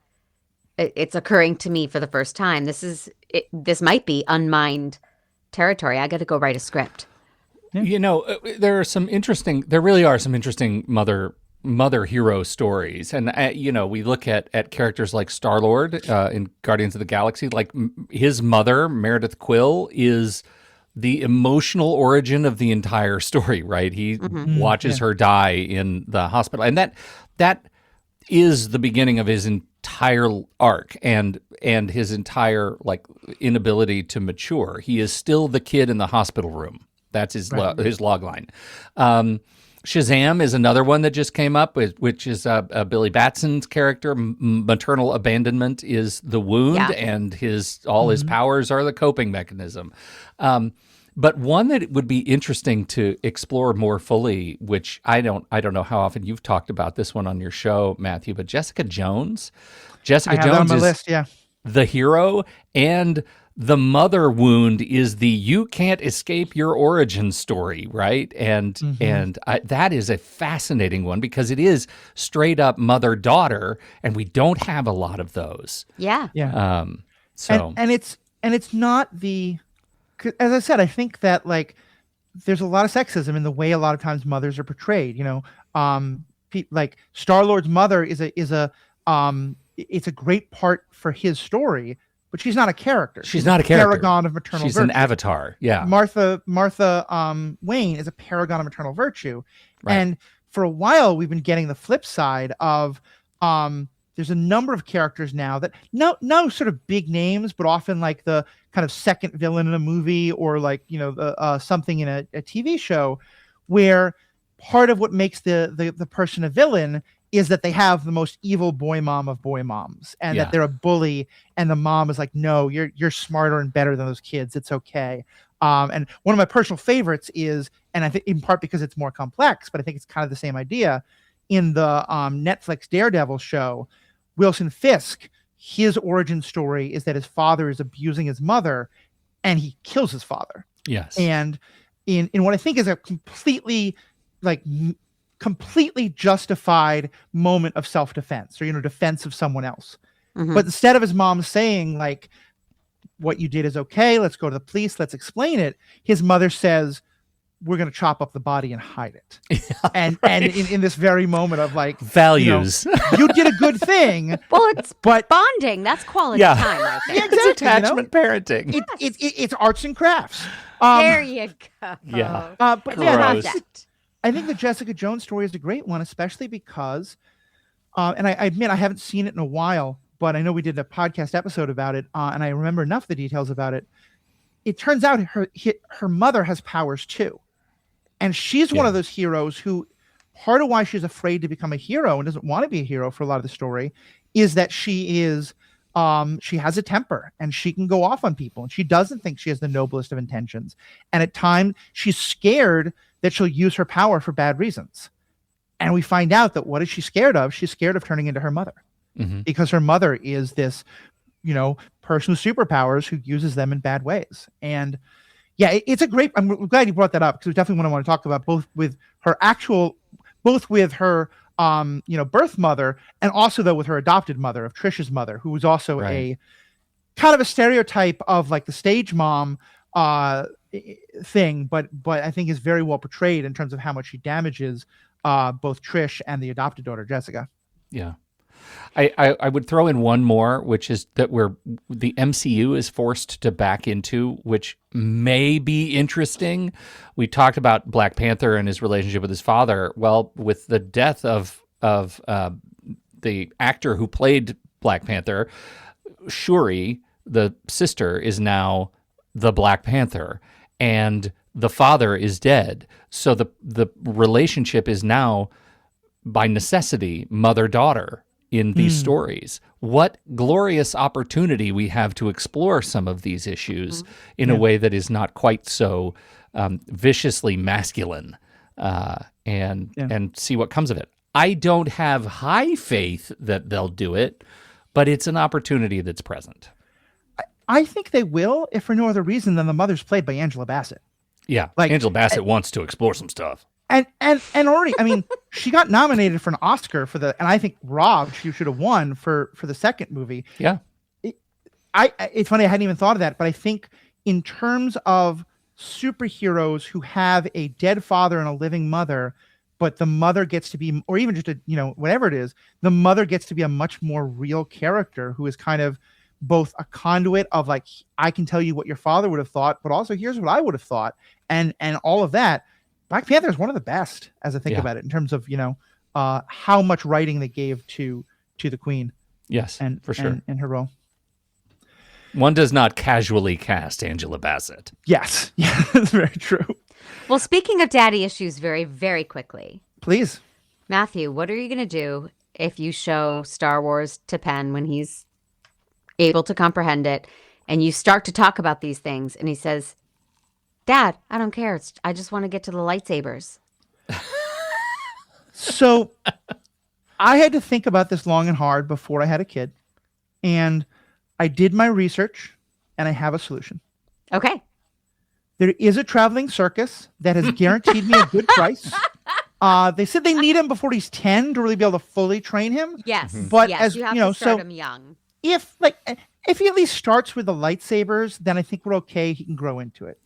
it's occurring to me for the first time. This might be unmined territory. I got to go write a script. There really are some interesting mother hero stories, and we look at characters like Star-Lord in Guardians of the Galaxy. Like, his mother, Meredith Quill, is the emotional origin of the entire story, right? He watches her die in the hospital, and that is the beginning of his entire arc and his entire inability to mature. He is still the kid in the hospital room. That's his his log line. Shazam is another one that just came up, which is Billy Batson's character. Maternal abandonment is the wound, and his powers are the coping mechanism. But one that would be interesting to explore more fully, which I don't know how often you've talked about this one on your show, Matthew, but Jessica Jones. Jessica Jones is list, the hero, and the mother wound is the you can't escape your origin story, right? And that is a fascinating one because it is straight up mother-daughter, and we don't have a lot of those. Yeah. Yeah. So and it's not the, as I said, I think that there's a lot of sexism in the way a lot of times mothers are portrayed. Star-Lord's mother is it's a great part for his story, but she's not a character. She's not a character. Paragon of maternal She's virtue. an avatar. Yeah. Martha Wayne is a paragon of maternal virtue. Right. And for a while we've been getting the flip side of there's a number of characters now that no sort of big names, but often like the kind of second villain in a movie or something in a TV show, where part of what makes the person a villain is that they have the most evil boy mom of boy moms, and that they're a bully, and the mom is like, no, you're smarter and better than those kids. It's okay. And one of my personal favorites is, and I think in part because it's more complex, but I think it's kind of the same idea, in the Netflix Daredevil show, Wilson Fisk, his origin story is that his father is abusing his mother and he kills his father. Yes. And in what I think is a completely justified moment of self-defense or, defense of someone else. Mm-hmm. But instead of his mom saying what you did is okay, let's go to the police, let's explain it, his mother says, we're going to chop up the body and hide it. Yeah, and right. in this very moment of values, you did a good thing. Well, it's but bonding. That's quality time right there. Yeah, exactly, it's attachment parenting. It's arts and crafts. There you go. Yeah. But yeah, Gross. I think the Jessica Jones story is a great one, especially because, and I admit I haven't seen it in a while, but I know we did a podcast episode about it, and I remember enough of the details about it. It turns out her mother has powers too. And she's one of those heroes who, part of why she's afraid to become a hero and doesn't want to be a hero for a lot of the story is that she has a temper and she can go off on people, and she doesn't think she has the noblest of intentions. And at times she's scared that she'll use her power for bad reasons. And we find out that what is she scared of? She's scared of turning into her mother, because her mother is this, person with superpowers who uses them in bad ways. And yeah, it's a great, I'm glad you brought that up, because it's definitely what I want to talk about, both with her birth mother, and also though with her adopted mother, of Trish's mother, who was also a kind of a stereotype of the stage mom thing, but I think is very well portrayed in terms of how much she damages both Trish and the adopted daughter, Jessica. Yeah. I would throw in one more, which is that the MCU is forced to back into, which may be interesting. We talked about Black Panther and his relationship with his father. Well, with the death of the actor who played Black Panther, Shuri, the sister, is now the Black Panther, and the father is dead. So the relationship is now, by necessity, mother-daughter in these stories. What glorious opportunity we have to explore some of these issues in a way that is not quite so viciously masculine, and see what comes of it. I don't have high faith that they'll do it, but it's an opportunity that's present. I think they will, if for no other reason than the mother's played by Angela Bassett. Yeah, Angela Bassett wants to explore some stuff. And already, I mean, she got nominated for an Oscar and I think robbed. She should have won for the second movie. Yeah. It's funny, I hadn't even thought of that, but I think in terms of superheroes who have a dead father and a living mother, but the mother gets to be, or even just whatever it is, the mother gets to be a much more real character who is kind of both a conduit of like, I can tell you what your father would have thought, but also here's what I would have thought. And all of that. Black Panther is one of the best, as I think about it, in terms of, how much writing they gave to the Queen. Yes, for sure. And her role. One does not casually cast Angela Bassett. Yes. Yeah, that's very true. Well, speaking of daddy issues, very, very quickly. Please. Matthew, what are you going to do if you show Star Wars to Penn when he's able to comprehend it, and you start to talk about these things, and he says, Dad, I don't care. I just want to get to the lightsabers. So I had to think about this long and hard before I had a kid. And I did my research, and I have a solution. Okay. There is a traveling circus that has guaranteed me a good price. They said they need him before he's 10 to really be able to fully train him. Yes. But yes, as you have to start him young. If he at least starts with the lightsabers, then I think we're okay. He can grow into it.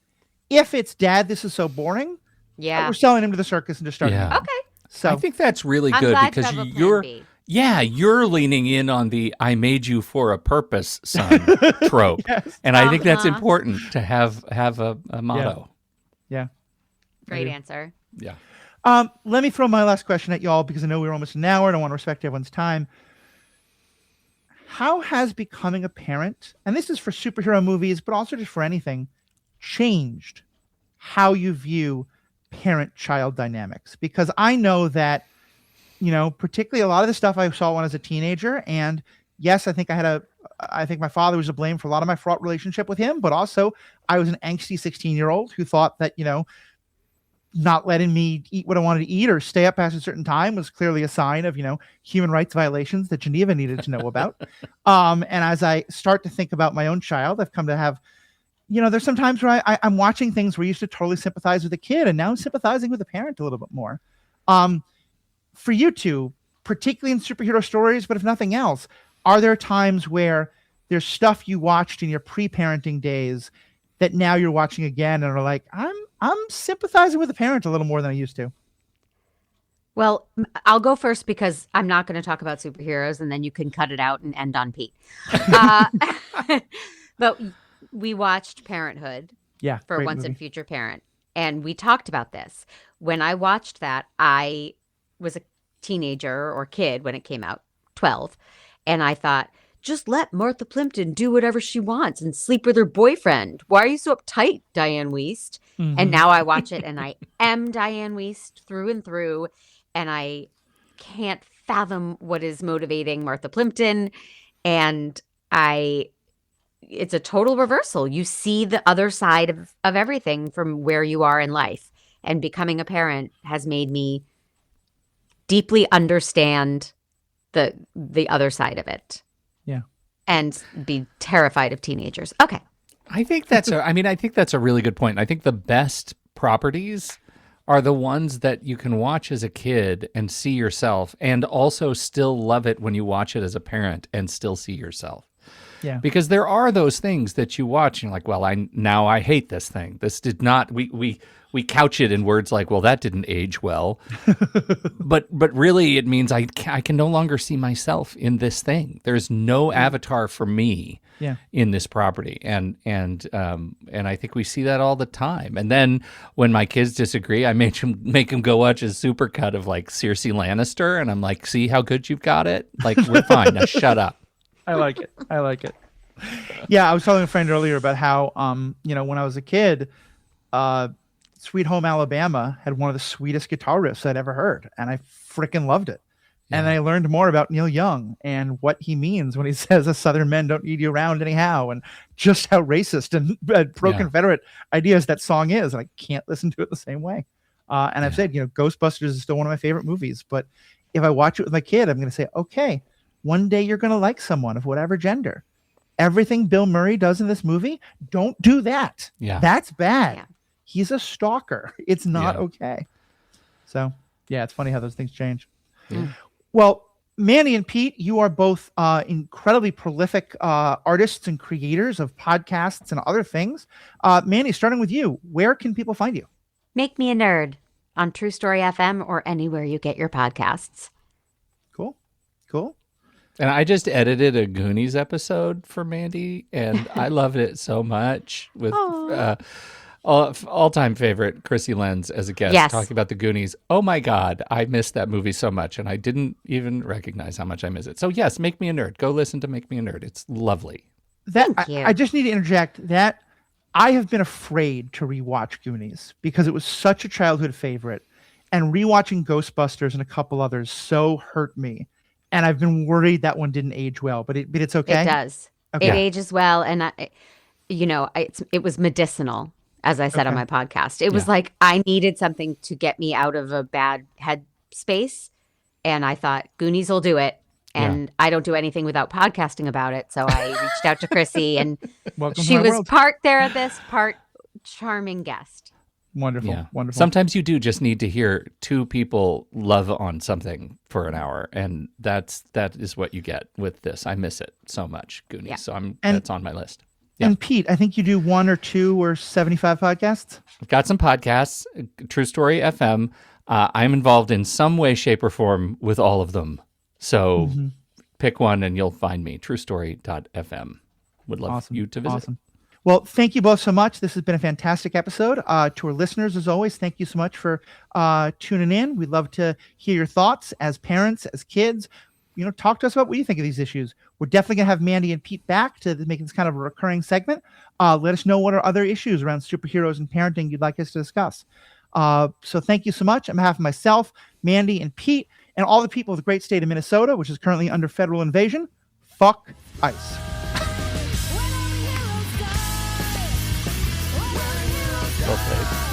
If it's Dad, this is so boring. Yeah. We're selling him to the circus and just starting. Yeah. Okay. So I think that's really I'm good glad because you have a plan B. you're leaning in on the "I made you for a purpose" son trope, Yes. and I think that's important to have a motto. Yeah. Great answer. Yeah. Let me throw my last question at y'all because I know we're almost an hour. I don't want to respect everyone's time. How has becoming a parent, and this is for superhero movies, but also just for anything, changed how you view parent-child dynamics? Because I know that, particularly a lot of the stuff I saw when I was a teenager, and yes, I think my father was to blame for a lot of my fraught relationship with him, but also I was an angsty 16-year-old who thought that, not letting me eat what I wanted to eat or stay up past a certain time was clearly a sign of, human rights violations that Geneva needed to know about. And as I start to think about my own child, I've come to have, there's some times where I'm watching things where I used to totally sympathize with a kid, and now I'm sympathizing with a parent a little bit more. For you two, particularly in superhero stories, but if nothing else, are there times where there's stuff you watched in your pre-parenting days that now you're watching again and are like, I'm sympathizing with the parent a little more than I used to? Well, I'll go first because I'm not going to talk about superheroes, and then you can cut it out and end on Pete. But we watched Parenthood for Once and Future Parent, and we talked about this. When I watched that, I was a teenager or kid when it came out, 12, and I thought, just let Martha Plimpton do whatever she wants and sleep with her boyfriend. Why are you so uptight, Diane Wiest? Mm-hmm. And now I watch it, and I am Diane Wiest through and through, and I can't fathom what is motivating Martha Plimpton, and it's a total reversal. You see the other side of everything from where you are in life, and becoming a parent has made me deeply understand the other side of it. Yeah. And be terrified of teenagers. Okay. I think that's a really good point. I think the best properties are the ones that you can watch as a kid and see yourself, and also still love it when you watch it as a parent and still see yourself. Yeah. Because there are those things that you watch and you're like, well, I hate this thing. This did not, we we couch it in words like, well, that didn't age well. but really it means I can no longer see myself in this thing. There's no avatar for me in this property. And I think we see that all the time. And then when my kids disagree, I make them go watch a supercut of like Cersei Lannister. And I'm like, see how good you've got it? Like, we're fine. Now shut up. I like it. Yeah, I was telling a friend earlier about how, when I was a kid, Sweet Home Alabama had one of the sweetest guitar riffs I'd ever heard, and I freaking loved it. Yeah. And I learned more about Neil Young and what he means when he says, "Us Southern men don't need you around anyhow," and just how racist and pro-Confederate ideas that song is. And I can't listen to it the same way. And I've said, Ghostbusters is still one of my favorite movies, but if I watch it with my kid, I'm going to say, okay, one day you're going to like someone of whatever gender. Everything Bill Murray does in this movie, don't do that. Yeah. That's bad. Yeah. He's a stalker. It's not okay. So, it's funny how those things change. Yeah. Well, Mandy and Pete, you are both incredibly prolific artists and creators of podcasts and other things. Mandy, starting with you, where can people find you? Make Me a Nerd on True Story FM or anywhere you get your podcasts. Cool. And I just edited a Goonies episode for Mandy, and I loved it so much with all-time favorite Chrissy Lenz as a guest talking about the Goonies. Oh my God, I missed that movie so much, and I didn't even recognize how much I miss it. So yes, Make Me a Nerd. Go listen to Make Me a Nerd. It's lovely. Thank you. I just need to interject that I have been afraid to rewatch Goonies because it was such a childhood favorite, and rewatching Ghostbusters and a couple others so hurt me. And I've been worried that one didn't age well, but it's okay. It does. Okay. It ages well, and it was medicinal, as I said on my podcast. It was like I needed something to get me out of a bad head space, and I thought Goonies will do it. And I don't do anything without podcasting about it, so I reached out to Chrissy, and she was part therapist, part charming guest. Wonderful. Yeah. Wonderful. Sometimes you do just need to hear two people love on something for an hour, and that is what you get with this. I miss it so much, Goonies. So that's on my list. Yeah. And Pete, I think you do 1 or 2 or 75 podcasts. I've got some podcasts, True Story FM. I'm involved in some way, shape, or form with all of them. So pick one and you'll find me, truestory.fm. Would love you to visit. Awesome. Well, thank you both so much. This has been a fantastic episode. To our listeners, as always, thank you so much for tuning in. We'd love to hear your thoughts as parents, as kids. Talk to us about what you think of these issues. We're definitely going to have Mandy and Pete back to make this kind of a recurring segment. Let us know what are other issues around superheroes and parenting you'd like us to discuss. So thank you so much. On behalf of myself, Mandy, and Pete, and all the people of the great state of Minnesota, which is currently under federal invasion, fuck ICE. Well played.